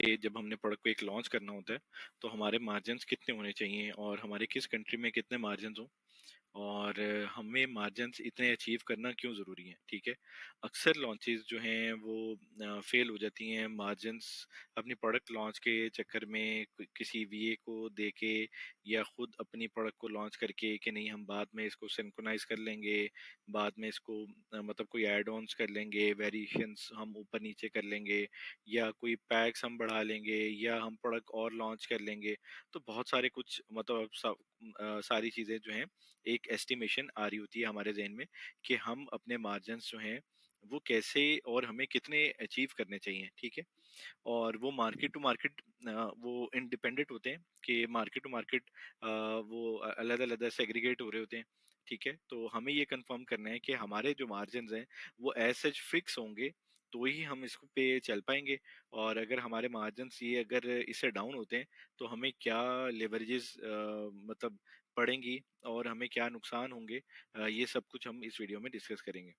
कि जब हमने प्रोडक्ट को एक लॉन्च करना होता है तो हमारे मार्जिन्स कितने होने चाहिए और हमारे किस कंट्री में कितने मार्जिन्स हों और हमें मार्जिन्स इतने अचीव करना क्यों ज़रूरी है। ठीक है, अक्सर लॉन्चेस जो हैं वो फेल हो जाती हैं मार्जिन्स अपनी प्रोडक्ट लॉन्च के चक्कर में, किसी वीए को दे के या खुद अपनी प्रोडक्ट को लॉन्च करके कि नहीं हम बाद में इसको सिंक्रोनाइज कर लेंगे, बाद में इसको मतलब कोई एड ऑन्स कर लेंगे, वेरिएशंस हम ऊपर नीचे कर लेंगे या कोई पैक्स हम बढ़ा लेंगे या हम प्रोडक्ट और लॉन्च कर लेंगे। तो बहुत सारे कुछ मतलब सारी चीज़ें जो हैं एक एस्टिमेशन आ रही होती है हमारे ज़हन में कि हम अपने मार्जिन्स जो हैं वो कैसे और हमें कितने अचीव करने चाहिए। ठीक है, और वो मार्केट टू मार्केट वो इंडिपेंडेंट होते हैं कि मार्केट टू मार्केट वो अलग अलग सेग्रीगेट हो रहे होते हैं। ठीक है, तो हमें ये कंफर्म करना है कि हमारे जो मार्जिन्स हैं वो एज सच फिक्स होंगे तो ही हम इसको पे चल पाएंगे। और अगर हमारे मार्जिन्स ये अगर इससे डाउन होते हैं तो हमें क्या लेवरेजेस मतलब पड़ेंगी और हमें क्या नुकसान होंगे, ये सब कुछ हम इस वीडियो में डिस्कस करेंगे।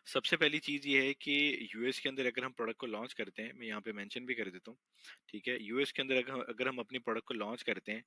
सबसे पहली चीज़ ये है कि यूएस के अंदर अगर हम प्रोडक्ट को लॉन्च करते हैं, मैं यहाँ पे मेंशन भी कर देता हूँ। ठीक है, यूएस के अंदर अगर हम अपनी प्रोडक्ट को लॉन्च करते हैं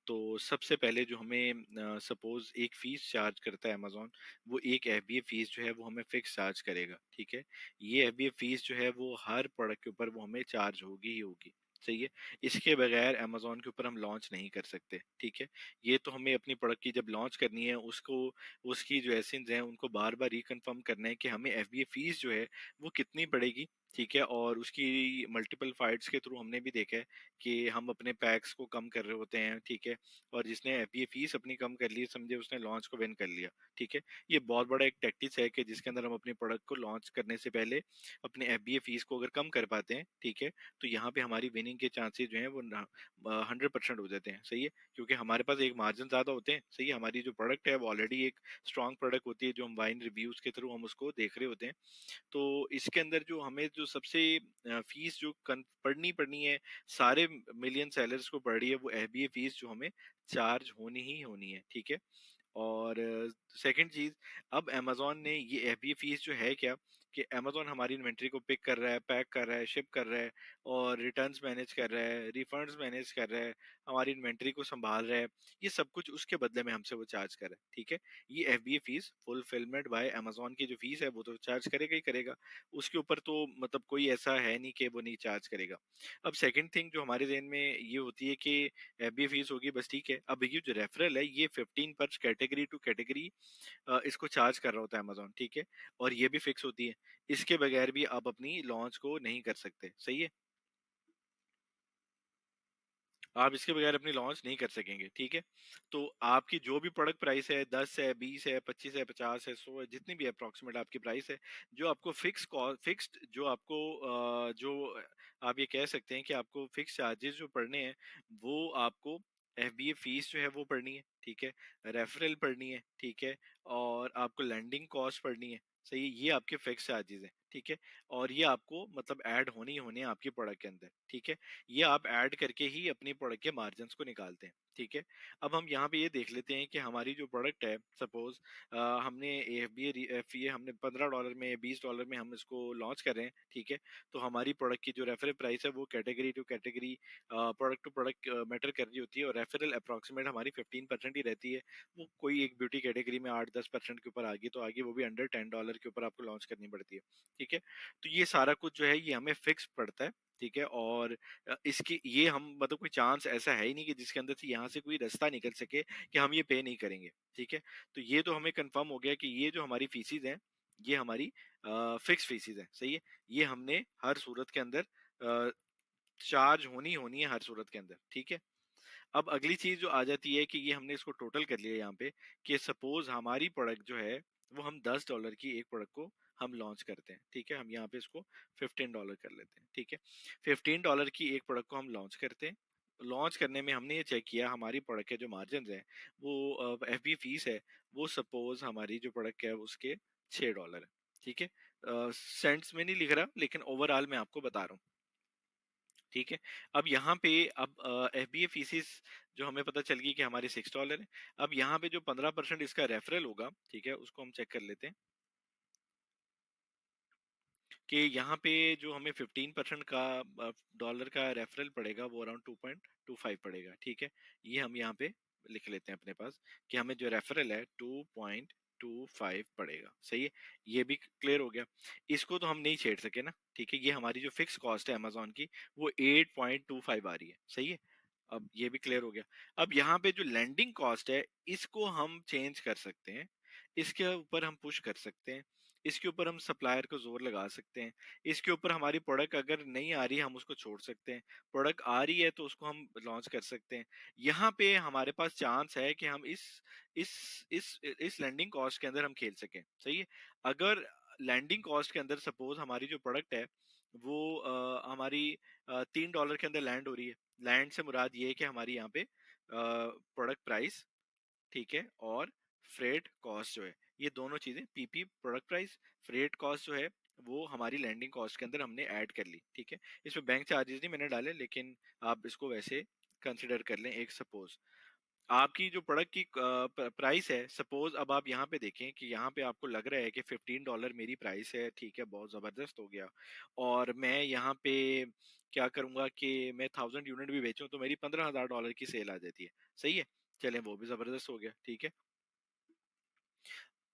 तो सबसे पहले जो हमें सपोज एक फीस चार्ज करता है अमेजोन, वो एक एफबीए फीस जो है वो हमें फिक्स चार्ज करेगा। ठीक है, ये एफबीए फीस जो है वो हर प्रोडक्ट के ऊपर वो हमें चार्ज होगी ही होगी। सही है, इसके बगैर अमेजोन के ऊपर हम लॉन्च नहीं कर सकते। ठीक है, ये तो हमें अपनी प्रोडक्ट की जब लॉन्च करनी है उसको उसकी जो एसेंस हैं उनको बार बार रिकन्फर्म करना है कि हमें एफबीए फीस जो है वो कितनी पड़ेगी। ठीक है, और उसकी मल्टीपल फाइट्स के थ्रू हमने भी देखा है कि हम अपने पैक्स को कम कर रहे होते हैं। ठीक है, और जिसने एफबीए फीस अपनी कम कर ली समझे उसने लॉन्च को विन कर लिया। ठीक है, ये बहुत बड़ा एक टैक्टिस है कि जिसके अंदर हम अपनी प्रोडक्ट को लॉन्च करने से पहले अपने एफबीए फीस को अगर कम कर पाते हैं, ठीक है, तो यहाँ पे हमारी विनिंग के चांसेस जो हैं वो 100% हो जाते हैं। सही है, क्योंकि हमारे पास एक मार्जिन ज्यादा होते हैं। सही है, हमारी जो प्रोडक्ट है वो ऑलरेडी एक स्ट्रॉन्ग प्रोडक्ट होती है जो हम वाइन रिव्यूज के थ्रू हम उसको देख रहे होते हैं। तो इसके अंदर जो हमें जो सबसे फीस जो पढ़नी पड़नी है, सारे मिलियन सेलर्स को पड़ रही है, वो एफबीए फीस जो हमें चार्ज होनी ही होनी है। ठीक है, और सेकंड चीज, अब अमेजोन ने ये एफबीए फीस जो है क्या, कि अमेजोन हमारी इन्वेंट्री को पिक कर रहा है, पैक कर रहा है, शिप कर रहा है और रिटर्न्स मैनेज कर रहा है, रिफंड्स मैनेज कर रहा है, हमारी इन्वेंट्री को संभाल रहा है, ये सब कुछ उसके बदले में हमसे वो चार्ज कर रहा है। ठीक है, ये FBA fees fulfilment bye Amazon की जो फीस है वो तो चार्ज करेगा ही करेगा, उसके ऊपर तो मतलब कोई ऐसा है नहीं कि वो नहीं चार्ज करेगा। अब सेकंड थिंग जो हमारे जहन में ये होती है कि एफबीए फीस होगी बस, ठीक है, अब ये जो रेफरल है ये 15 पर कैटेगरी टू कैटेगरी इसको चार्ज कर रहा होता है अमेजोन। ठीक है, और ये भी फिक्स होती है, इसके बगैर भी आप अपनी लॉन्च को नहीं कर सकते। सही है, आप इसके बगैर अपनी लॉन्च नहीं कर सकेंगे। ठीक है, तो आपकी जो भी प्रोडक्ट प्राइस है, 10 है, 20 है, 25 है, 50 है, 100 है, जितनी भी अप्रोक्सीमेट आपकी प्राइस है, जो आपको फिक्स्ड जो आपको जो आप ये कह सकते हैं कि आपको फिक्स चार्जेस जो पड़ने हैं वो आपको एफबीए फीस जो है वो पड़नी है। ठीक है, रेफरल पड़नी है। ठीक है, और आपको लैंडिंग कॉस्ट पड़नी है। सही है, ये आपके फिक्स चार्जेस हैं। ठीक है, और ये आपको मतलब ऐड होनी ही होनी है आपकी प्रोडक्ट के अंदर। ठीक है, ये आप ऐड करके ही अपनी प्रोडक्ट के मार्जिन को निकालते हैं। ठीक है, अब हम यहाँ पे ये देख लेते हैं कि हमारी जो प्रोडक्ट है, सपोज हमने एफ ये हमने $15 में, $20 में हम इसको लॉन्च कर रहे हैं। ठीक है, तो हमारी प्रोडक्ट की जो रेफरल प्राइस है वो category to category, product to product matter कर रही होती है, और रेफरल अप्रोक्सीमेट हमारी 15% ही रहती है। वो कोई एक ब्यूटी कैटेगरी में 8-10% के ऊपर आगे तो आगे, वो भी अंडर $10 के ऊपर आपको लॉन्च करनी पड़ती है। ठीक है, तो ये सारा कुछ जो है ये हमें फिक्स पड़ता है। ठीक है, और इसकी ये हम मतलब कोई चांस ऐसा है ही नहीं कि जिसके अंदर से यहाँ से कोई रास्ता निकल सके कि हम ये पे नहीं करेंगे। ठीक है, तो ये तो हमें कंफर्म हो गया कि ये जो हमारी फीसिस हैं ये हमारी फिक्स फीसिस हैं। सही है, ये हमने हर सूरत के अंदर चार्ज होनी होनी है, हर सूरत के अंदर। ठीक है, अब अगली चीज जो आ जाती है कि ये हमने इसको टोटल कर लिया यहाँ पे, कि सपोज हमारी प्रोडक्ट जो है वो हम $10 की एक प्रोडक्ट को हम लॉन्च करते हैं। ठीक है, हम यहाँ पे इसको $15 कर लेते हैं। ठीक है, $15 की एक प्रोडक्ट को हम लॉन्च करते हैं। लॉन्च करने में हमने ये चेक किया हमारी प्रोडक्ट के जो मार्जिन है वो एफ बी फीस है, वो सपोज हमारी जो प्रोडक्ट है उसके $6 है। ठीक है, सेंट्स में नहीं लिख रहा लेकिन ओवरऑल मैं आपको बता रहा हूँ। ठीक है, अब यहाँ पे अब एफ बी ए फीसिस जो हमें पता चल गई कि हमारे $6 है। अब यहाँ पे जो 15% इसका रेफरल होगा, ठीक है, उसको हम चेक कर लेते हैं। कि यहाँ पे जो हमें 15% का डॉलर का रेफरल पड़ेगा वो अराउंड 2.25 पड़ेगा, ठीक है। ये हम यहाँ पे लिख लेते हैं अपने पास कि हमें जो रेफरल है 2.25 पड़ेगा, सही है। ये भी क्लियर हो गया। इसको तो हम नहीं छेड़ सके ना, ठीक है। ये हमारी जो फिक्स कॉस्ट है अमेजोन की वो 8.25 आ रही है, सही है। अब ये भी क्लियर हो गया। अब यहाँ पे जो लैंडिंग कॉस्ट है इसको हम चेंज कर सकते हैं, इसके ऊपर हम पुश कर सकते हैं, इसके ऊपर हम सप्लायर को जोर लगा सकते हैं, इसके ऊपर हमारी प्रोडक्ट अगर नहीं आ रही है हम उसको छोड़ सकते हैं, प्रोडक्ट आ रही है तो उसको हम लॉन्च कर सकते हैं। यहाँ पे हमारे पास चांस है कि हम इस इस लैंडिंग कॉस्ट के अंदर हम खेल सकें, सही है। अगर लैंडिंग कॉस्ट के अंदर सपोज हमारी जो प्रोडक्ट है वो हमारी $3 के अंदर लैंड हो रही है। लैंड से मुराद ये है कि हमारी यहाँ पे प्रोडक्ट प्राइस, ठीक है, और फ्रेट कॉस्ट जो है, ये दोनों चीजें PP product price, freight cost जो है वो हमारी लैंडिंग कॉस्ट के अंदर हमने ऐड कर ली, ठीक है। इसमें बैंक चार्जेस नहीं मैंने डाले, लेकिन आप इसको वैसे कंसिडर कर लें। एक सपोज आपकी जो प्रोडक्ट की प्राइस है, सपोज अब आप यहाँ पे देखें कि यहाँ पे आपको लग रहा है कि $15 मेरी प्राइस है, ठीक है, बहुत जबरदस्त हो गया। और मैं यहाँ पे क्या करूंगा कि मैं 1000 यूनिट भी बेचूं तो मेरी $15,000 की सेल आ जाती है, सही है। चलें, वो भी जबरदस्त हो गया, ठीक है।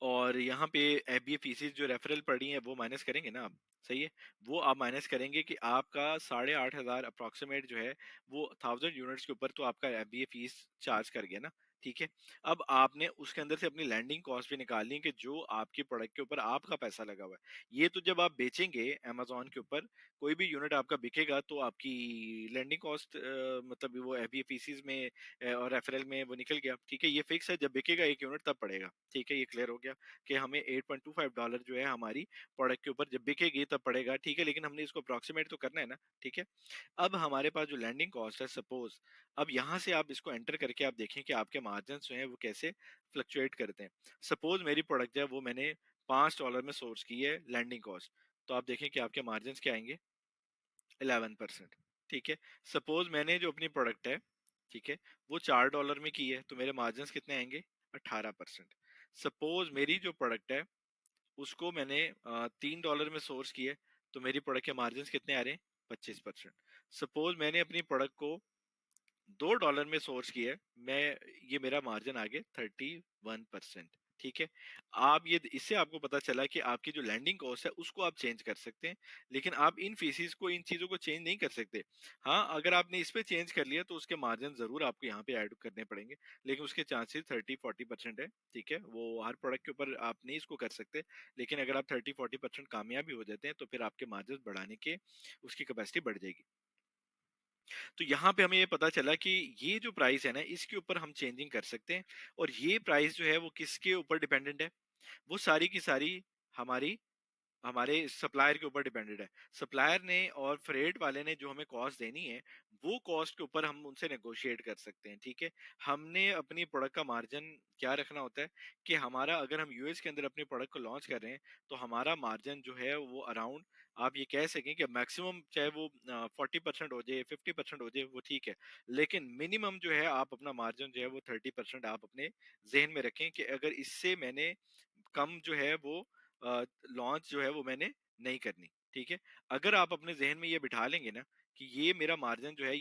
और यहाँ पे एफबीए फीसिस जो रेफरल पड़ी है वो माइनस करेंगे ना आप, सही है। वो आप माइनस करेंगे कि आपका 8,500 अप्रोक्सीमेट जो है वो 1000 यूनिट्स के ऊपर तो आपका एफबीए फीस चार्ज कर गया ना, ठीक है। अब आपने उसके अंदर से अपनी लैंडिंग कॉस्ट भी निकालनी है कि जो आपकी प्रोडक्ट के ऊपर आपका पैसा लगा हुआ है। ये तो जब आप बेचेंगे अमेजोन के ऊपर कोई भी यूनिट आपका बिकेगा तो आपकी लैंडिंग कॉस्ट मतलब वो एफबीए फीसिस में और रेफरल में वो निकल गया, ठीक है। ये फिक्स है, जब बिकेगा एक यूनिट तब पड़ेगा, ठीक है। ये क्लियर हो गया कि हमें $8.25 जो है हमारी प्रोडक्ट के ऊपर जब बिकेगी तब पड़ेगा, ठीक है। लेकिन हमने इसको अप्रोक्सीमेट तो करना है ना, ठीक है। अब हमारे पास जो लैंडिंग कॉस्ट है सपोज, अब यहाँ से आप इसको एंटर करके आप देखें कि आपके मार्जिन जो है वो कैसे फ्लक्चुएट करते हैं। सपोज मेरी प्रोडक्ट जो है वो मैंने $5 में सोर्स की है लैंडिंग कॉस्ट, तो आप देखें कि आपके मार्जिन क्या आएंगे, 11%, ठीक है। सपोज मैंने जो अपनी प्रोडक्ट है, ठीक है, वो $4 में की है तो मेरे मार्जिन कितने आएंगे, 18%। सपोज मेरी जो प्रोडक्ट है उसको मैंने $3 में सोर्स किया है तो मेरी प्रोडक्ट के मार्जिन कितने आ रहे हैं, 25%। सपोज मैंने अपनी प्रोडक्ट को $2 में सोर्स किया है, मैं ये मेरा मार्जिन आ गया 31%, ठीक है। आप ये इससे आपको पता चला कि आपकी जो लैंडिंग कॉस्ट है उसको आप चेंज कर सकते हैं, लेकिन आप इन फीसिस को, इन चीजों को चेंज नहीं कर सकते। हाँ, अगर आपने इस पे चेंज कर लिया तो उसके मार्जिन जरूर आपको यहाँ पे ऐड करने पड़ेंगे, लेकिन उसके चांसेस 30-40% है, ठीक है। वो हर प्रोडक्ट के ऊपर आप नहीं इसको कर सकते, लेकिन अगर आप 30-40% कामयाबी हो जाते हैं तो फिर आपके मार्जिन बढ़ाने के उसकी कैपेसिटी बढ़ जाएगी। तो यहाँ पे हमें ये पता चला कि ये जो प्राइस है ना इसके ऊपर हम चेंजिंग कर सकते हैं। और ये प्राइस जो है वो किसके ऊपर डिपेंडेंट है, वो सारी की सारी हमारी हमारे सप्लायर के ऊपर डिपेंडेड है। सप्लायर ने और फ्रेट वाले ने जो हमें कॉस्ट देनी है वो कॉस्ट के ऊपर हम उनसे नेगोशिएट कर सकते हैं, ठीक है। हमने अपनी प्रोडक्ट का मार्जिन क्या रखना होता है कि हमारा, अगर हम यूएस के अंदर अपनी प्रोडक्ट को लॉन्च कर रहे हैं तो हमारा मार्जिन जो है वो अराउंड, आप ये कह सकें कि मैक्सिमम चाहे वो 40% हो जाए, 50% हो जाए, वो ठीक है। लेकिन मिनिमम जो है आप अपना मार्जिन जो है वो 30% आप अपने जहन में रखें कि अगर इससे मैंने कम जो है वो लॉन्च जो है वो मैंने नहीं करनी, ठीक है। अगर आप अपने जहन में ये बिठा लेंगे ना कि ये मेरा मार्जिन जो है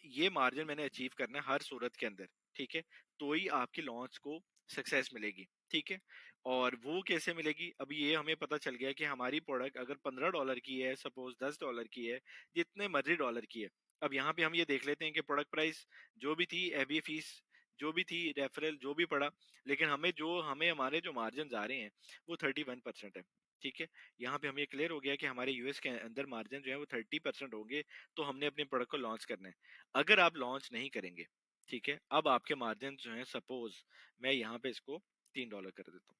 ये मार्जिन मैंने अचीव करना है हर सूरत के अंदर, ठीक है, तो ही आपकी लॉन्च को सक्सेस मिलेगी, ठीक है। और वो कैसे मिलेगी, अभी ये हमें पता चल गया कि हमारी प्रोडक्ट अगर $15 की है, सपोज $10 की है, जितने मर्जी डॉलर की है। अब यहाँ पे हम ये देख लेते हैं कि प्रोडक्ट प्राइस जो भी थी, एबी फीस जो भी थी, रेफरल जो भी पड़ा, लेकिन हमें हमारे जो मार्जिन आ रहे हैं वो 31% है, ठीक है। यहाँ पे हमें क्लियर हो गया कि हमारे यूएस के अंदर मार्जिन जो है वो 30% होंगे, तो हमने अपने प्रोडक्ट को लॉन्च करना है। अगर आप लॉन्च नहीं करेंगे, ठीक है, अब आपके मार्जिन जो है, सपोज मैं यहाँ पे इसको $3 कर देता हूँ,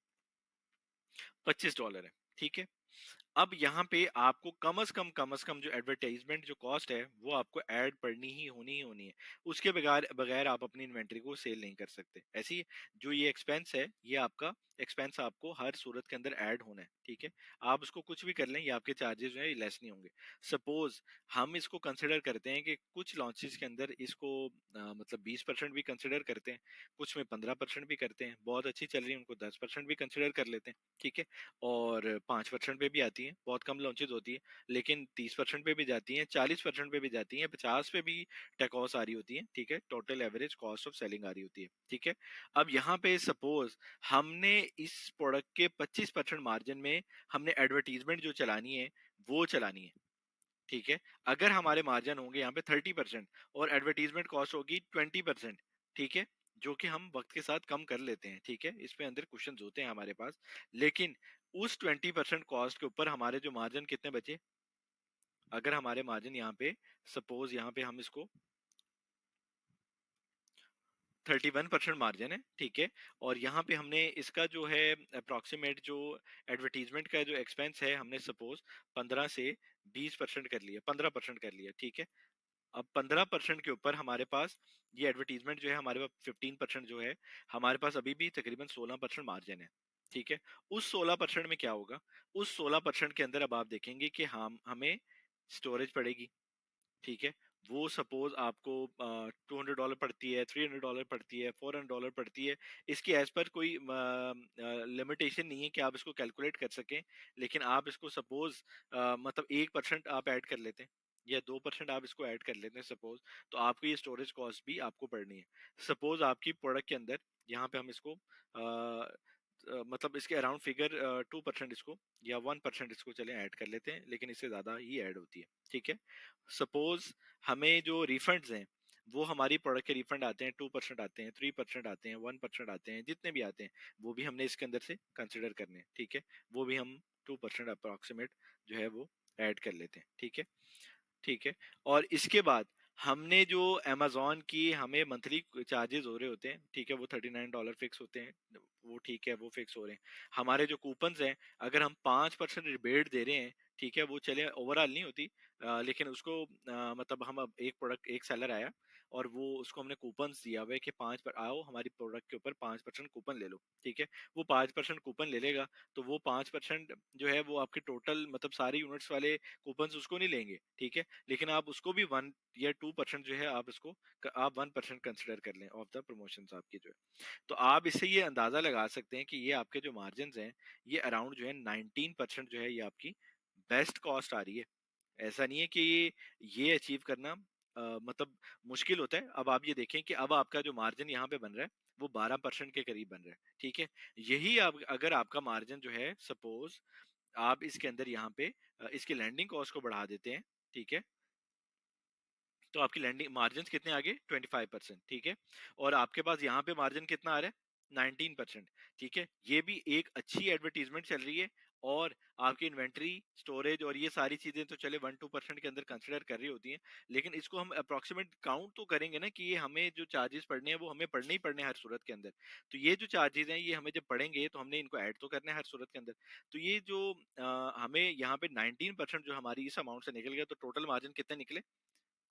$25 है, ठीक है। अब यहाँ पे आपको कम से कम जो एडवर्टाइजमेंट जो कॉस्ट है वो आपको ऐड पड़नी ही होनी है। उसके बगैर बगैर आप अपनी इन्वेंट्री को सेल नहीं कर सकते। ऐसी ही जो ये एक्सपेंस है, ये आपका एक्सपेंस आपको हर सूरत के अंदर ऐड होना है, ठीक है। आप उसको कुछ भी कर लें, ये आपके चार्जेस जो है लेस नहीं होंगे। सपोज हम इसको कंसिडर करते हैं कि कुछ लॉन्चेस के अंदर इसको मतलब 20% भी कंसिडर करते हैं, कुछ में 15% भी करते हैं, बहुत अच्छी चल रही है उनको 10% भी कंसिडर कर लेते हैं, ठीक है, और 5% पे भी आती जाती हैं, बहुत कम लॉन्चेस होती है, लेकिन 30% पे भी जाती हैं, 40% पे भी जाती हैं, 50 पे भी टेकॉस आ रही होती है, ठीक है, total average cost of selling आ रही होती है, ठीक है। अब यहाँ पे सपोज हमने इस प्रोडक्ट के 25% मार्जिन में हमने एडवर्टीजमेंट जो चलानी है वो चलानी है, ठीक है। अगर हमारे मार्जिन होंगे यहाँ पे 30% और एडवर्टीजमेंट कॉस्ट होगी 20%, ठीक है, जो कि हम वक्त के साथ कम कर लेते हैं, ठीक है, इसमें अंदर क्वेश्चन होते हैं हमारे पास। लेकिन उस 20% कॉस्ट के ऊपर हमारे जो मार्जिन कितने बचे, अगर हमारे मार्जिन यहाँ पे सपोज यहाँ पे हम इसको 31% मार्जिन है, ठीक है, और यहाँ पे हमने इसका जो है अप्रोक्सीमेट जो एडवर्टीजमेंट का जो एक्सपेंस है हमने सपोज 15 से 20% कर लिया, 15% कर लिया, ठीक है। अब 15% के ऊपर हमारे पास ये एडवर्टीजमेंट जो है हमारे पास 15% जो है, हमारे पास अभी भी तकरीबन 16% मार्जिन है, ठीक है। उस 16% में क्या होगा, उस 16% के अंदर अब आप देखेंगे कि हम हमें स्टोरेज पड़ेगी, ठीक है, वो सपोज आपको $200 पड़ती है, $300 पड़ती है, $400 पड़ती है, इसकी एज पर कोई लिमिटेशन नहीं है कि आप इसको कैलकुलेट कर सकें। लेकिन आप इसको सपोज मतलब 1% आप ऐड कर लेते हैं या 2% आप इसको ऐड कर लेते हैं सपोज, तो आपको ये स्टोरेज कॉस्ट भी आपको पड़नी है। सपोज आपकी प्रोडक्ट के अंदर यहाँ पे हम इसको मतलब इसके अराउंड फिगर 2% इसको या 1% इसको चले ऐड कर लेते हैं, लेकिन इससे ज्यादा ही ऐड होती है, ठीक है। सपोज हमें जो रिफंड्स हैं वो हमारी प्रोडक्ट के रिफंड आते हैं, 2% आते हैं, 3% आते हैं, 1% आते हैं, जितने भी आते हैं वो भी हमने इसके अंदर से कंसिडर करने हैं, ठीक है। वो भी हम 2% अप्रोक्सीमेट जो है वो ऐड कर लेते हैं, ठीक है, ठीक है। और इसके बाद हमने जो अमेजोन की हमें मंथली चार्जेस हो रहे होते हैं, ठीक है, वो $39 फिक्स होते हैं, वो ठीक है, वो फिक्स हो रहे हैं। हमारे जो कूपन्स हैं, अगर हम 5% रिबेट दे रहे हैं, ठीक है, वो चले ओवरऑल नहीं होती, लेकिन उसको मतलब हम अब एक प्रोडक्ट एक सेलर आया और वो उसको हमने कूपन्स दिया हुआ है कि 5 पर आओ हमारी प्रोडक्ट के ऊपर 5% कूपन ले लो, ठीक है। वो 5% कूपन ले लेगा, तो वो 5% जो है वो आपके टोटल मतलब सारी यूनिट्स वाले कूपन्स उसको नहीं लेंगे, ठीक है, लेकिन आप उसको भी 1 या 2% जो है आप इसको आप 1% कंसिडर कर लें ऑफ द प्रमोशन आपकी जो है। तो आप इससे ये अंदाजा लगा सकते हैं कि ये आपके जो मार्जिन हैं ये अराउंड जो है 19% जो है ये आपकी बेस्ट कॉस्ट आ रही है। ऐसा नहीं है कि ये अचीव करना मतलब मुश्किल होता है। अब आप ये देखें कि अब आपका जो मार्जिन यहाँ पे बन रहा है वो 12% के करीब बन रहा है, ठीक है। यही आप अगर आपका मार्जिन जो है सपोज आप इसके अंदर यहाँ पे इसकी लैंडिंग कॉस्ट को बढ़ा देते हैं, ठीक है, तो आपकी लैंडिंग मार्जिन कितने आ गए 25%, ठीक है। और आपके पास यहाँ पे मार्जिन कितना आ रहा है 19%, ठीक है। ये भी एक अच्छी एडवर्टीजमेंट चल रही है और आपकी इन्वेंट्री स्टोरेज और ये सारी चीजें तो चले 1-2% के अंदर कंसिडर कर रही होती हैं, लेकिन इसको हम अप्रोक्सीमेट काउंट तो करेंगे ना कि ये हमें जो चार्जेस पड़ने हैं वो हमें पड़ने ही पड़ने हैं हर सूरत के अंदर। तो ये जो चार्जेस हैं ये हमें जब पड़ेंगे तो हमने इनको ऐड तो करना है हर सूरत के अंदर। तो ये जो हमें यहाँ पे 19% जो हमारी इस अमाउंट से निकल गया, तो टोटल मार्जिन कितने निकले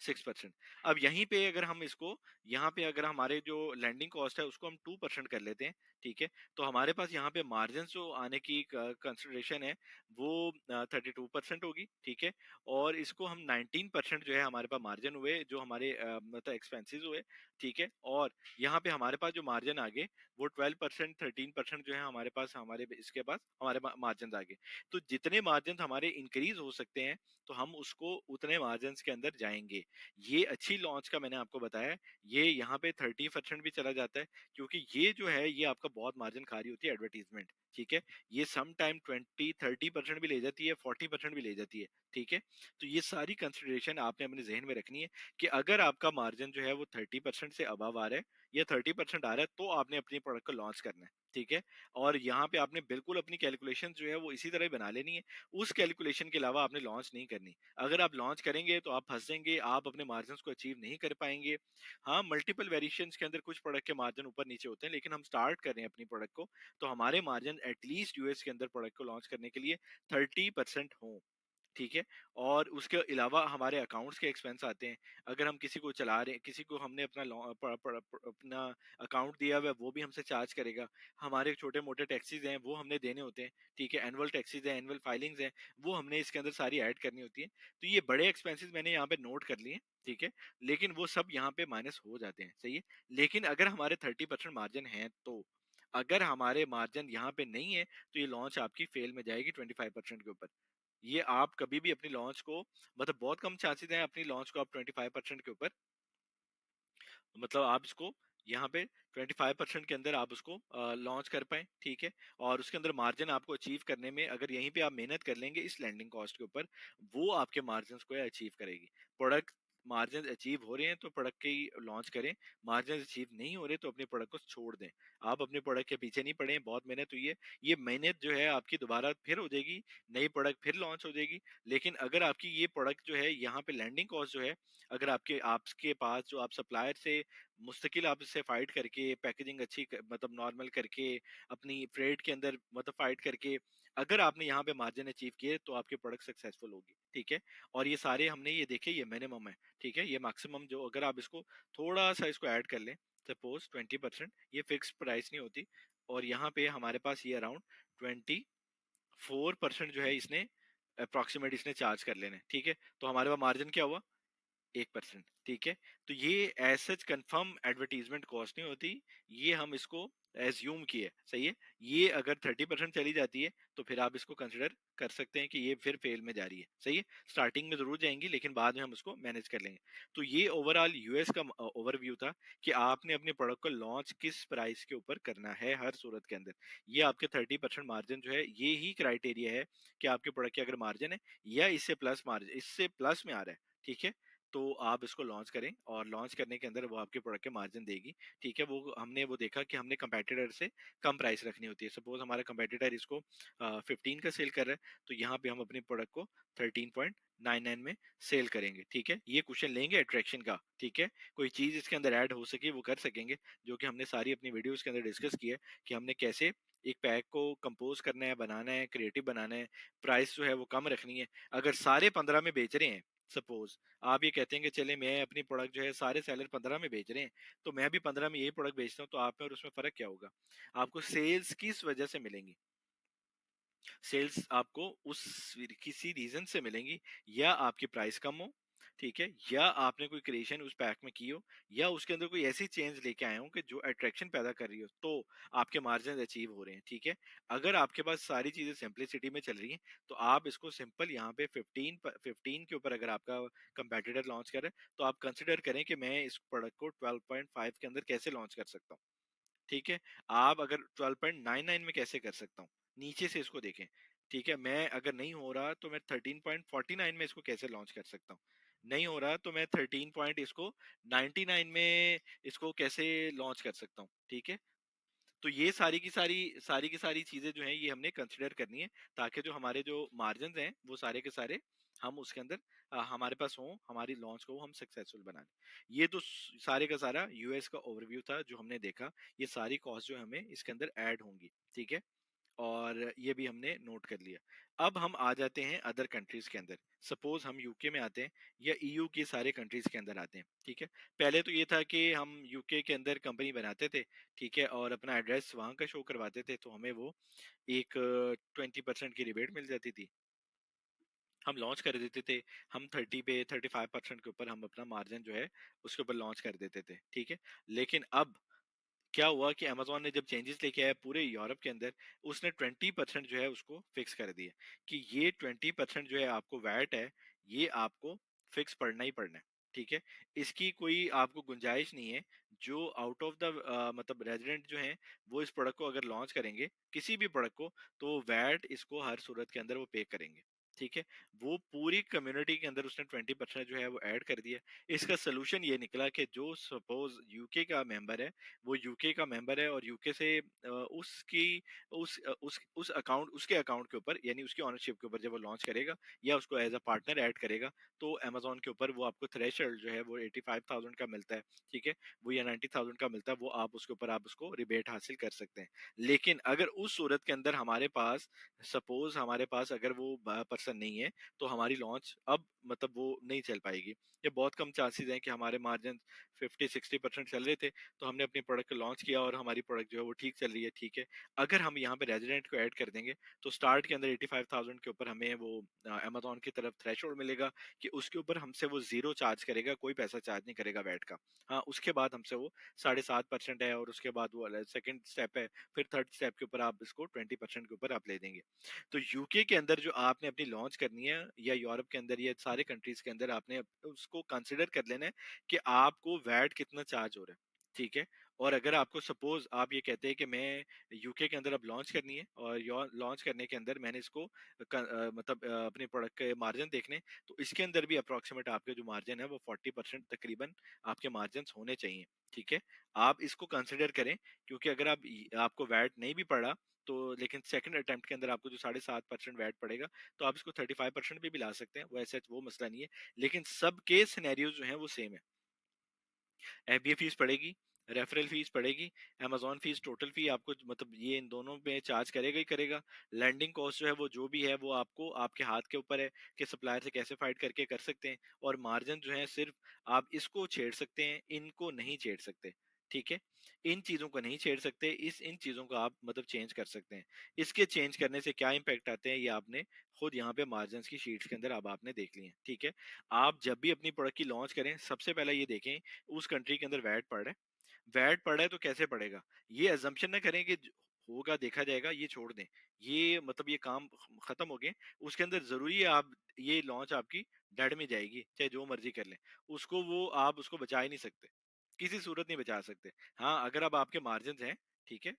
6%। अब यहीं पे अगर हम इसको यहाँ पे अगर हमारे जो लैंडिंग कॉस्ट है उसको हम 2% कर लेते हैं, ठीक है, तो हमारे पास यहाँ पे मार्जिन जो आने की कंसिडरेशन है वो 32% होगी, ठीक है। और इसको हम 19% जो है हमारे पास मार्जिन हुए जो हमारे मतलब एक्सपेंसेस हुए, ठीक है। और यहाँ पे हमारे पास जो मार्जिन आगे वो 12% 13% जो है हमारे पास हमारे इसके पास हमारे मार्जिन आगे। तो जितने मार्जिन हमारे इंक्रीज हो सकते हैं तो हम उसको उतने मार्जिन के अंदर जाएंगे। ये अच्छी लॉन्च का मैंने आपको बताया है, ये यहाँ पे 30% भी चला जाता है, क्योंकि ये जो है ये आपका बहुत मार्जिन खा रही होती है एडवर्टीजमेंट, ठीक है। ये सम टाइम 20-30% भी ले जाती है, 40% भी ले जाती है, ठीक है। तो ये सारी कंसिडरेशन आपने अपने जहन में रखनी है कि अगर आपका मार्जिन जो है वो 30% से अबव आ रहा है या 30% आ रहा है तो आपने अपनी प्रोडक्ट को लॉन्च करना है, ठीक है। और यहाँ पे आपने बिल्कुल अपनी कैलकुलेशन जो है वो इसी तरह बना लेनी है, उस कैलकुलेशन के अलावा आपने लॉन्च नहीं करनी। अगर आप लॉन्च करेंगे तो आप फंसेंगे, आप अपने मार्जिन को अचीव नहीं कर पाएंगे। हाँ, मल्टीपल वेरिएशंस के अंदर कुछ प्रोडक्ट के मार्जिन ऊपर नीचे होते हैं, लेकिन हम स्टार्ट कर रहे हैं अपनी प्रोडक्ट को, तो हमारे मार्जिन एटलीस्ट यूएस के अंदर प्रोडक्ट को लॉन्च करने के लिए 30% हो, ठीक है। और उसके अलावा हमारे अकाउंट्स के एक्सपेंस आते हैं। अगर हम किसी को चला रहे हैं, किसी को हमने अपना अपना अकाउंट दिया हुआ है वो भी हमसे चार्ज करेगा। हमारे छोटे मोटे टैक्सेस हैं वो हमने देने होते हैं, ठीक है। एनुअल टैक्सेस हैं, एनुअल फाइलिंग्स हैं, वो हमने इसके अंदर सारी ऐड करनी होती है। तो ये बड़े एक्सपेंसेस मैंने यहाँ पे नोट कर लिए, ठीक है, लेकिन वो सब यहाँ पे माइनस हो जाते हैं, सही है। लेकिन अगर हमारे 30% मार्जिन है तो अगर हमारे मार्जिन यहाँ पे नहीं है तो ये लॉन्च आपकी फेल में जाएगी 25% के ऊपर। ये आप कभी भी अपनी लॉन्च को, मतलब बहुत कम चांसेस हैं अपनी लॉन्च को आप 25% के ऊपर, मतलब आप इसको यहाँ पे 25% के अंदर आप उसको लॉन्च कर पाए, ठीक है। और उसके अंदर मार्जिन आपको अचीव करने में, अगर यहीं पे आप मेहनत कर लेंगे इस लैंडिंग कॉस्ट के ऊपर, वो आपके मार्जिन को अचीव करेगी। प्रोडक्ट मार्जिन अचीव हो रहे हैं तो प्रोडक्ट की लॉन्च करें, मार्जिन अचीव नहीं हो रहे तो अपने प्रोडक्ट को छोड़ दें। आप अपने प्रोडक्ट के पीछे नहीं पड़े, बहुत मेहनत हुई है, ये मेहनत जो है आपकी दोबारा फिर हो जाएगी, नई प्रोडक्ट फिर लॉन्च हो जाएगी। लेकिन अगर आपकी ये प्रोडक्ट जो है यहाँ पे लैंडिंग कॉस्ट जो है, अगर आपके पास जो आप सप्लायर से मुस्तकिल आप इससे फाइट करके पैकेजिंग अच्छी मतलब नॉर्मल करके अपनी फ्रेड के अंदर मतलब फाइट करके अगर आपने यहाँ पे मार्जिन अचीव किए तो आपकी प्रोडक्ट सक्सेसफुल होगी, ठीक है। और ये सारे हमने ये देखे, ये मिनिमम है, ठीक है। ये मैक्सिमम जो अगर आप इसको थोड़ा सा इसको ऐड कर लें, सपोज 20%, ये फिक्स प्राइस नहीं होती। और यहाँ पे हमारे पास ये अराउंड 24% जो है इसने अप्रोक्सीमेट इसने चार्ज कर लेने, ठीक है। तो हमारे पास मार्जिन क्या हुआ, 1%, ठीक है। तो ये as such confirm advertisement cost नहीं होती, ये हम इसको एज्यूम किए, सही है। ये अगर 30% चली जाती है तो फिर आप इसको कंसिडर कर सकते हैं कि ये फिर फेल में जा रही है, सही है। स्टार्टिंग में जरूर जाएंगी लेकिन बाद में हम उसको मैनेज कर लेंगे। तो ये ओवरऑल यूएस का ओवरव्यू था कि आपने अपने प्रोडक्ट को लॉन्च किस प्राइस के ऊपर करना है हर सूरत के अंदर। ये आपके 30% मार्जिन जो है, ये ही क्राइटेरिया है कि आपके प्रोडक्ट की अगर मार्जिन है या इससे प्लस मार्जिन, इससे प्लस में आ रहा है, ठीक है, तो आप इसको लॉन्च करें। और लॉन्च करने के अंदर वो आपके प्रोडक्ट के मार्जिन देगी, ठीक है। वो हमने वो देखा कि हमने कंपेटिटर से कम प्राइस रखनी होती है। सपोज हमारा कंपेटिटर इसको 15 का सेल कर रहा है, तो यहाँ पे हम अपने प्रोडक्ट को 13.99 में सेल करेंगे, ठीक है। ये क्वेश्चन लेंगे अट्रैक्शन का, ठीक है। कोई चीज इसके अंदर ऐड हो सके वो कर सकेंगे, जो कि हमने सारी अपनी वीडियोस के अंदर डिस्कस की है कि हमने कैसे एक पैक को कंपोज करना है, बनाना है, क्रिएटिव बनाना है, प्राइस जो है वो कम रखनी है। अगर सारे 15 में बेच रहे हैं, सपोज आप ये कहते हैं कि चले मैं अपनी प्रोडक्ट जो है सारे सेलर 15 में बेच रहे हैं, तो मैं भी 15 में यही प्रोडक्ट बेचता हूँ, तो आप में और उसमें फर्क क्या होगा। आपको सेल्स किस वजह से मिलेंगी, सेल्स आपको उस किसी रीजन से मिलेंगी, या आपकी प्राइस कम हो, ठीक है, या आपने कोई क्रिएशन उस पैक में की हो, या उसके अंदर कोई ऐसी चेंज लेके आए हो कि जो अट्रैक्शन पैदा कर रही हो, तो आपके मार्जिन अचीव हो रहे हैं, ठीक है। अगर आपके पास सारी चीजें सिंपलिसिटी में चल रही हैं तो आप इसको सिंपल यहाँ पे 15 के ऊपर अगर आपका कंपेटिटर लॉन्च करे तो आप कंसिडर करें कि मैं इस प्रोडक्ट को 12.5 के अंदर कैसे लॉन्च कर सकता हूँ, ठीक है। आप अगर 12.99 में कैसे कर सकता हूँ, नीचे से इसको देखें, ठीक है। मैं अगर नहीं हो रहा तो मैं 13.49 में इसको कैसे लॉन्च कर सकता हूँ, नहीं हो रहा तो मैं 13 पॉइंट इसको 99 में इसको कैसे लॉन्च कर सकता हूँ, ठीक है। तो ये सारी की सारी चीजें जो हैं ये हमने कंसिडर करनी है, ताकि जो हमारे जो मार्जिन हैं वो सारे के सारे हम उसके अंदर हमारे पास हों, हमारी लॉन्च को हम सक्सेसफुल बनाने। ये तो सारे का सारा यूएस का ओवरव्यू था जो हमने देखा। ये सारी कॉस्ट जो हमें इसके अंदर ऐड होंगी, ठीक है। और ये भी हमने नोट कर लिया। अब हम आ जाते हैं अदर कंट्रीज के अंदर। सपोज हम यूके में आते हैं या ईयू के सारे कंट्रीज के अंदर आते हैं, ठीक है। पहले तो ये था कि हम यूके के अंदर कंपनी बनाते थे, ठीक है, और अपना एड्रेस वहां का शो करवाते थे, तो हमें वो एक 20% की रिबेट मिल जाती थी, हम लॉन्च कर देते थे। हम 35% के ऊपर हम अपना मार्जिन जो है उसके ऊपर लॉन्च कर देते थे, ठीक है। लेकिन अब क्या हुआ कि अमेजोन ने जब चेंजेस लेके आया पूरे यूरोप के अंदर, उसने 20% जो है उसको फिक्स कर दिया कि ये 20% जो है आपको वैट है, ये आपको फिक्स पड़ना ही पड़ना है, ठीक है। इसकी कोई आपको गुंजाइश नहीं है। जो आउट ऑफ द मतलब रेजिडेंट जो है वो इस प्रोडक्ट को अगर लॉन्च करेंगे किसी भी प्रोडक्ट को, तो वैट इसको हर सूरत के अंदर वो पे करेंगे, ठीक है। वो पूरी कम्युनिटी के अंदर उसने 20% जो है वो ऐड कर दिया। इसका सोल्यूशन ये निकला कि जो सपोज यूके का मेंबर है, वो यूके का मेंबर है और यूके से उसकी उस अकाउंट उसके अकाउंट के ऊपर यानी उसकी ऑनरशिप के ऊपर जब वो लॉन्च करेगा या उसको एज अ पार्टनर ऐड करेगा, तो अमेजोन के ऊपर वो आपको थ्रेशोल्ड जो है वो 85,000 का मिलता है, ठीक है। वो या 90,000 का मिलता है, वो आप उसके ऊपर आप उसको रिबेट हासिल कर सकते हैं। लेकिन अगर उस सूरत के अंदर हमारे पास सपोज हमारे पास अगर वो पर्सन नहीं है, तो हमारी लॉन्च अब मतलब वो नहीं चल पाएगी। ये बहुत कम चांसेस हैं कि हमारे मार्जिन 50-60% चल रहे थे, तो हमने अपनी प्रोडक्ट को लॉन्च किया और हमारी प्रोडक्ट जो है वो ठीक चल रही है, ठीक है। अगर हम यहाँ पे रेजिडेंट को ऐड कर देंगे तो स्टार्ट के अंदर 85,000 के ऊपर हमें वो अमेजोन की तरफ थ्रेशोल्ड मिलेगा कि उसके ऊपर हमसे वो जीरो चार्ज करेगा, कोई पैसा चार्ज नहीं करेगा वैट का। हाँ, उसके बाद हमसे वो 7.5% है, और उसके बाद वो सेकंड स्टेप है, फिर थर्ड स्टेप के ऊपर आप इसको 20% के ऊपर आप ले देंगे। तो यूके के अंदर जो आपने अपनी लॉन्च करनी है या यूरोप के अंदर या सारे कंट्रीज के अंदर आपने उसको कंसिडर कर लेना है कि आपको वैट कितना चार्ज हो रहा है, ठीक है। और अगर आपको सपोज आप ये कहते हैं कि मैं यूके के अंदर अब लॉन्च करनी है और लॉन्च करने के अंदर मैंने इसको मतलब अपने प्रोडक्ट के मार्जिन देखने हैं, तो इसके अंदर भी अप्रोक्सीमेट आपके जो मार्जिन है वो 40% तकरीबन आपके मार्जिन होने चाहिए, ठीक है। आप इसको कंसिडर करें, क्योंकि अगर आपको वैट नहीं भी पड़ा तो लेकिन सेकंड अटेम्प्ट के अंदर आपको जो 7.5% वैट पड़ेगा तो आप इसको 35% पे भी ला सकते हैं, वैसे वो मसला नहीं है। लेकिन सबके सिनेरियो जो हैं वो सेम है। एफबीए फीस पड़ेगी, रेफरल फीस पड़ेगी, अमेजोन फीस, टोटल फी आपको मतलब ये इन दोनों पे चार्ज करेगा ही करेगा। लैंडिंग कॉस्ट जो है वो जो भी है वो आपको आपके हाथ के ऊपर है कि सप्लायर से कैसे फाइट करके कर सकते हैं। और मार्जिन जो है सिर्फ आप इसको छेड़ सकते हैं, इनको नहीं छेड़ सकते, ठीक है। इन चीजों को नहीं छेड़ सकते, इन चीजों को आप मतलब चेंज कर सकते हैं। इसके चेंज करने से क्या इम्पैक्ट आते हैं ये आपने खुद यहाँ पे मार्जिन की शीट्स के अंदर अब आपने देख लिए हैं, ठीक है। आप जब भी अपनी प्रोडक्ट की लॉन्च करें सबसे पहले ये देखें उस कंट्री के अंदर वैट पड़ रहा है। वैट पड़ा है तो कैसे पड़ेगा, ये अजम्पशन ना करें कि होगा देखा जाएगा, ये छोड़ दें। ये मतलब ये काम खत्म हो गए, उसके अंदर जरूरी है आप ये लॉन्च आपकी डेड में जाएगी चाहे जो मर्जी कर लें, उसको वो आप उसको बचा ही नहीं सकते, किसी सूरत नहीं बचा सकते। हाँ अगर अब आपके मार्जिन हैं, ठीक है,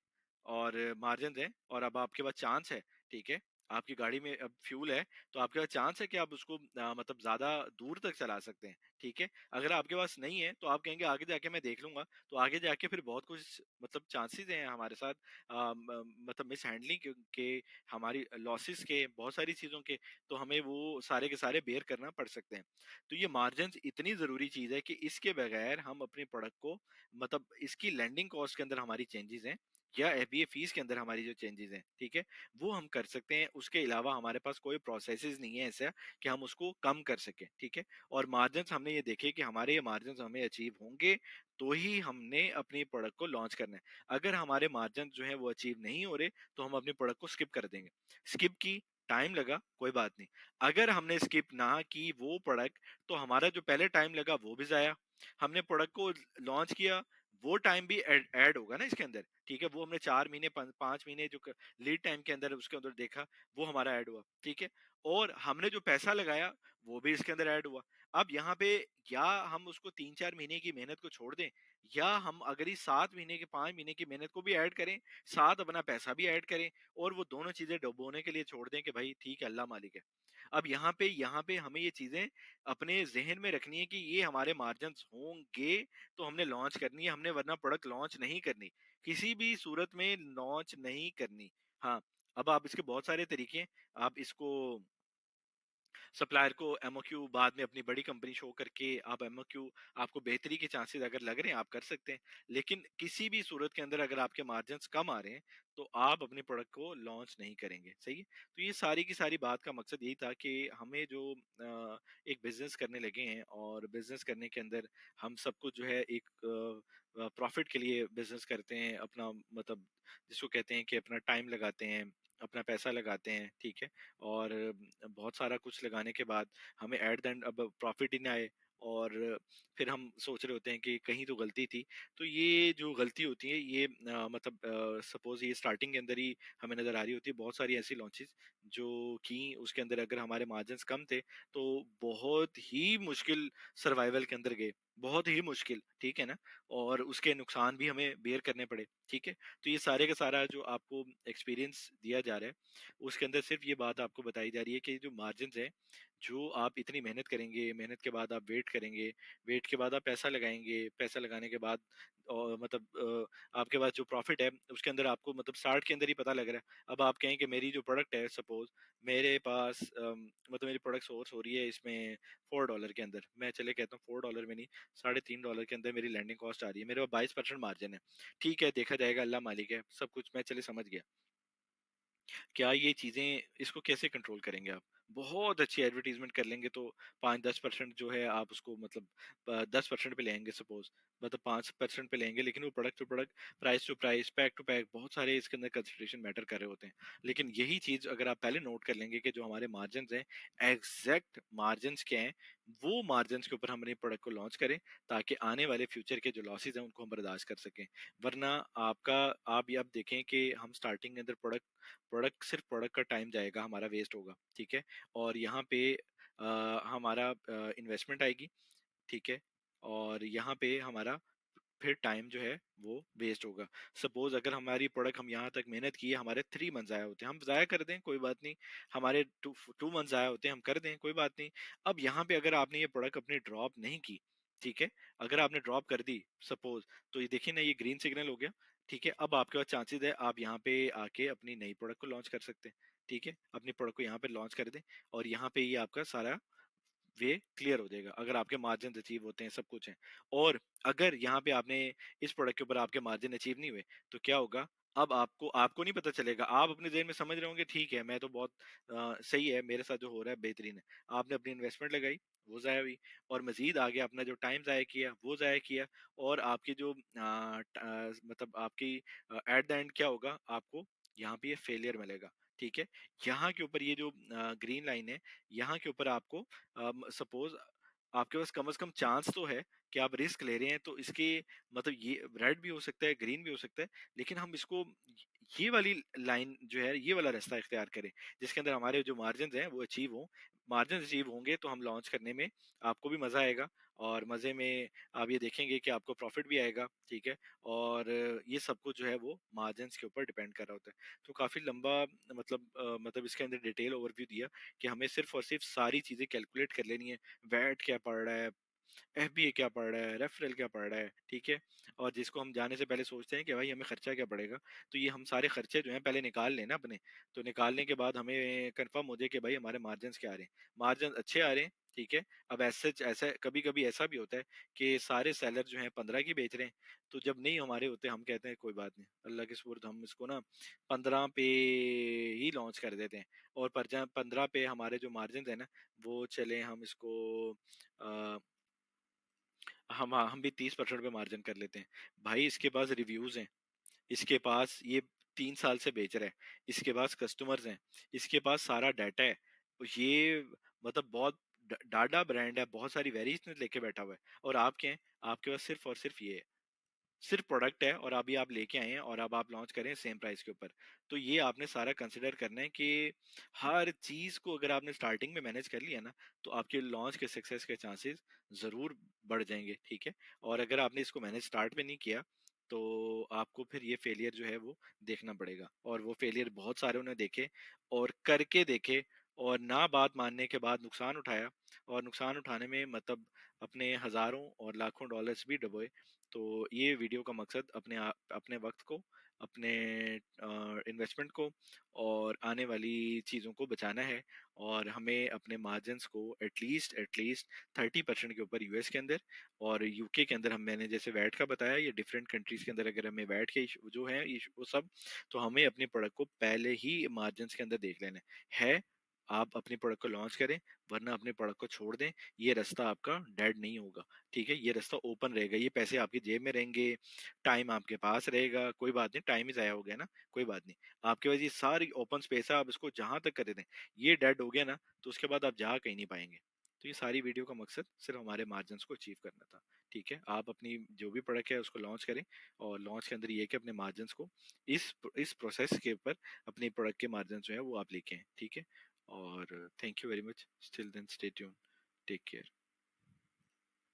और मार्जिन हैं और अब आपके पास चांस है, ठीक है, आपकी गाड़ी में अब फ्यूल है तो आपके पास चांस है कि आप उसको मतलब ज्यादा दूर तक चला सकते हैं, ठीक है। अगर आपके पास नहीं है तो आप कहेंगे आगे जाके मैं देख लूंगा, तो आगे जाके फिर बहुत कुछ मतलब चांसेस हैं हमारे साथ मतलब मिस हैंडलिंग के, हमारी लॉसेस के, बहुत सारी चीजों के, तो हमें वो सारे के सारे बेयर करना पड़ सकते हैं। तो ये मार्जिन इतनी जरूरी चीज है कि इसके बगैर हम अपने प्रोडक्ट को मतलब इसकी लैंडिंग कॉस्ट के अंदर हमारी चेंजेस हैं या एफबीए फीस के अंदर हमारी जो चेंजेस हैं, ठीक है, वो हम कर सकते हैं। उसके अलावा हमारे पास कोई प्रोसेसेस नहीं है ऐसा कि हम उसको कम कर सकें, ठीक है। और मार्जिन हमने ये देखे कि हमारे ये मार्जिन हमें अचीव होंगे तो ही हमने अपनी प्रोडक्ट को लॉन्च करना है। अगर हमारे मार्जिन जो है वो अचीव नहीं हो रहे तो हम अपनी प्रोडक्ट को स्किप कर देंगे। स्किप की, टाइम लगा, कोई बात नहीं। अगर हमने स्किप ना की वो प्रोडक्ट तो हमारा जो पहले टाइम लगा वो भी जाया, हमने प्रोडक्ट को लॉन्च किया वो टाइम भी ऐड होगा ना इसके अंदर, ठीक है। वो हमने 4 महीने 5 महीने जो लीड टाइम के अंदर उसके अंदर देखा वो हमारा ऐड हुआ, ठीक है। और हमने जो पैसा लगाया वो भी इसके अंदर ऐड हुआ। अब यहाँ पे या हम उसको 3-4 महीने की मेहनत को छोड़ दें, या हम अगर इस 7 महीने के 5 महीने की मेहनत को भी ऐड करें, साथ अपना पैसा भी ऐड करें और वो दोनों चीजें डुबोने के लिए छोड़ दें कि भाई ठीक है अल्लाह मालिक है। अब यहाँ पे हमें ये चीजें अपने जहन में रखनी है कि ये हमारे मार्जिन होंगे तो हमने लॉन्च करनी है, हमने वरना प्रोडक्ट लॉन्च नहीं करनी, किसी भी सूरत में लॉन्च नहीं करनी। हाँ, अब आप इसके बहुत सारे तरीके हैं। आप इसको सप्लायर को एमओक्यू बाद में अपनी बड़ी कंपनी शो करके आप एमओक्यू, आपको बेहतरी के चांसेस अगर लग रहे हैं आप कर सकते हैं। लेकिन किसी भी सूरत के अंदर अगर आपके मार्जिन कम आ रहे हैं तो आप अपने प्रोडक्ट को लॉन्च नहीं करेंगे, सही है। तो ये सारी की सारी बात का मकसद यही था कि हमें जो एक बिजनेस करने लगे हैं और बिजनेस करने के अंदर हम सब कुछ जो है एक प्रॉफिट के लिए बिजनेस करते हैं, अपना मतलब जिसको कहते हैं कि अपना टाइम लगाते हैं, अपना पैसा लगाते हैं, ठीक है। और बहुत सारा कुछ लगाने के बाद हमें एट द एंड अब प्रॉफिट ही ना आए और फिर हम सोच रहे होते हैं कि कहीं तो गलती थी। तो ये जो गलती होती है ये मतलब सपोज ये स्टार्टिंग के अंदर ही हमें नजर आ रही होती है बहुत सारी ऐसी लॉन्चेस जो कि उसके अंदर अगर हमारे मार्जिन्स कम थे तो बहुत ही मुश्किल सर्वाइवल के अंदर गए, बहुत ही मुश्किल, ठीक है ना। और उसके नुकसान भी हमें बेयर करने पड़े, ठीक है। तो ये सारे का सारा जो आपको एक्सपीरियंस दिया जा रहा है उसके अंदर सिर्फ ये बात आपको बताई जा रही है कि जो मार्जिन है, जो आप इतनी मेहनत करेंगे, मेहनत के बाद आप वेट करेंगे, वेट के बाद आप पैसा लगाएंगे, पैसा लगाने के बाद और मतलब आपके पास जो प्रॉफिट है उसके अंदर आपको मतलब 60 के अंदर ही पता लग रहा है। अब आप कहें कि मेरी जो प्रोडक्ट है सपोज मेरे पास मतलब मेरी प्रोडक्ट सोर्स हो रही है इसमें $4 के अंदर, मैं चले कहता हूँ $4 में नहीं, $3.5 के अंदर मेरी लैंडिंग कॉस्ट आ रही है, मेरे पास 22% मार्जिन है, ठीक है, देखा जाएगा, अल्लाह मालिक है सब कुछ, मैं चले समझ गया। क्या ये चीजें इसको कैसे कंट्रोल करेंगे आप? बहुत अच्छी एडवर्टीजमेंट कर लेंगे तो 5-10% जो है आप उसको मतलब 10% पे लेंगे सपोज, मतलब 5% पे लेंगे, लेकिन वो product to product, price to price, pack to pack, बहुत सारे इसके अंदर कंसिडरेशन मैटर कर रहे होते हैं। लेकिन यही चीज अगर आप पहले नोट कर लेंगे कि जो हमारे मार्जिन हैं, एग्जैक्ट मार्जिन क्या हैं, वो मार्जिन के ऊपर हम अपने प्रोडक्ट को लॉन्च करें, ताकि आने वाले फ्यूचर के जो लॉसेस हैं उनको हम बर्दाश्त कर सकें। वरना आपका आप ये आप देखें कि हम स्टार्टिंग के अंदर प्रोडक्ट प्रोडक्ट सिर्फ प्रोडक्ट का टाइम जाएगा, हमारा वेस्ट होगा, ठीक है। और यहाँ पे हमारा इन्वेस्टमेंट आएगी, ठीक है। और यहाँ पे हमारा फिर टाइम जो है वो वेस्ट होगा। सपोज अगर हमारी प्रोडक्ट हम यहाँ तक मेहनत की है, हमारे 3 मंथ जाया होते हैं, हम जाया कर दें कोई बात नहीं। हमारे 2 मंथ जाया होते हैं, हम कर दें कोई बात नहीं। अब यहाँ पे अगर आपने ये प्रोडक्ट अपनी ड्रॉप नहीं की, ठीक है, अगर आपने ड्रॉप कर दी सपोज, तो ये देखिए ना, ये ग्रीन सिग्नल हो गया, ठीक है। अब आपके पास चांसेस है, आप यहाँ पे आके अपनी नई प्रोडक्ट को लॉन्च कर सकते हैं, ठीक है। अपनी प्रोडक्ट को यहाँ पे लॉन्च कर दें, और यहाँ पे ये आपका सारा वे क्लियर हो जाएगा, अगर आपके मार्जिन अचीव होते हैं, सब कुछ है। और अगर यहाँ पे आपने इस प्रोडक्ट के ऊपर आपके मार्जिन अचीव नहीं हुए, तो क्या होगा? अब आपको आपको नहीं पता चलेगा, आप अपने जेहन में समझ रहे होंगे ठीक है, मैं तो बहुत सही है, मेरे साथ जो हो रहा है बेहतरीन है। आपने अपनी इन्वेस्टमेंट लगाई, वो जाया हुई, और मजीद आगे अपना जो टाइम जाया किया वो जाया किया। और आपकी जो मतलब आपकी एट द एंड क्या होगा, आपको यहाँ पे ये फेलियर मिलेगा, ठीक है। यहाँ के ऊपर ये जो ग्रीन लाइन है, यहाँ के ऊपर आपको सपोज आपके पास कम से कम चांस तो है कि आप रिस्क ले रहे हैं, तो इसके मतलब ये रेड भी हो सकता है, ग्रीन भी हो सकता है, लेकिन हम इसको ये वाली लाइन जो है, ये वाला रास्ता इख्तियार करें, जिसके अंदर हमारे जो मार्जिन हैं वो अचीव हों। मार्जिन अचीव होंगे तो हम लॉन्च करने में आपको भी मजा आएगा, और मजे में आप ये देखेंगे कि आपको प्रॉफिट भी आएगा, ठीक है। और ये सब कुछ जो है वो मार्जिन के ऊपर डिपेंड कर रहा होता है। तो काफी लंबा मतलब इसके अंदर डिटेल ओवरव्यू दिया कि हमें सिर्फ और सिर्फ सारी चीजें कैलकुलेट कर लेनी है। वैट क्या पड़ रहा है, एफबीए क्या पड़ रहा है, रेफरल क्या पड़ रहा है, ठीक है। और जिसको हम जाने से पहले सोचते हैं कि भाई हमें खर्चा क्या पड़ेगा, तो ये हम सारे खर्चे जो हैं पहले निकाल लेना अपने। तो निकालने के बाद हमें कंफर्म हो जाए कि भाई हमारे मार्जिन क्या आ रहे हैं, मार्जिन अच्छे आ रहे हैं, ठीक है। अब ऐसे ऐसा कभी कभी ऐसा भी होता है कि सारे सेलर जो हैं 15 की बेच रहे हैं, तो जब नहीं हमारे होते, हम कहते हैं कोई बात नहीं, अल्लाह के सुपुर्द, हम इसको ना 15 पे ही लॉन्च कर देते हैं। और पर 15 पे हमारे जो मार्जिन है ना, वो चले हम इसको हम भी 30% पे मार्जिन कर लेते हैं। भाई इसके पास रिव्यूज हैं, इसके पास ये 3 साल से बेच रहा है, इसके पास कस्टमर्स हैं, इसके पास सारा डाटा है। तो ये मतलब बहुत डाडा ब्रांड है, बहुत सारी वेरिएशन लेके बैठा हुआ है। और आप क्या हैं, आपके पास सिर्फ और सिर्फ ये है, सिर्फ प्रोडक्ट है, और अभी आप लेके आए हैं और अब आप लॉन्च करें सेम प्राइस के ऊपर। तो ये आपने सारा कंसिडर करना है कि हर चीज को अगर आपने स्टार्टिंग में मैनेज कर लिया ना, तो आपके लॉन्च के सक्सेस के चांसेस जरूर बढ़ जाएंगे, ठीक है। और अगर आपने इसको मैनेज स्टार्ट में नहीं किया, तो आपको फिर ये फेलियर जो है वो देखना पड़ेगा। और वो फेलियर बहुत सारे उन्हें देखे और करके देखे, और ना बात मानने के बाद नुकसान उठाया, और नुकसान उठाने में मतलब अपने हजारों और लाखों डॉलर्स भी डुबोए। तो ये वीडियो का मकसद अपने वक्त को, अपने इन्वेस्टमेंट को, और आने वाली चीज़ों को बचाना है। और हमें अपने मार्जिन्स को एटलीस्ट 30% के ऊपर यूएस के अंदर और यूके के अंदर, हम मैंने जैसे वैट का बताया, ये डिफरेंट कंट्रीज के अंदर अगर हमें वैट के जो है वो सब, तो हमें अपने प्रोडक्ट को पहले ही मार्जिन्स के अंदर देख लेना है। आप अपनी प्रोडक्ट को लॉन्च करें, वरना अपने प्रोडक्ट को छोड़ दें, ये रास्ता आपका डेड नहीं होगा, ठीक है। ये रास्ता ओपन रहेगा, ये पैसे आपकी जेब में रहेंगे, टाइम आपके पास रहेगा, कोई बात नहीं, टाइम ही जाया हो गया ना, कोई बात नहीं। आपके पास ये सारी ओपन स्पेस है, आप इसको जहां तक कर दें, ये डेड हो गया ना, तो उसके बाद आप जा कहीं नहीं पाएंगे। तो ये सारी वीडियो का मकसद सिर्फ हमारे मार्जिन को अचीव करना था, ठीक है। आप अपनी जो भी प्रोडक्ट है उसको लॉन्च करें, और लॉन्च के अंदर ये है कि अपने मार्जिन को इस प्रोसेस के ऊपर अपनी प्रोडक्ट के मार्जिन जो है वो आप लेके आए, ठीक है। और thank you very much, still then stay tune, take care.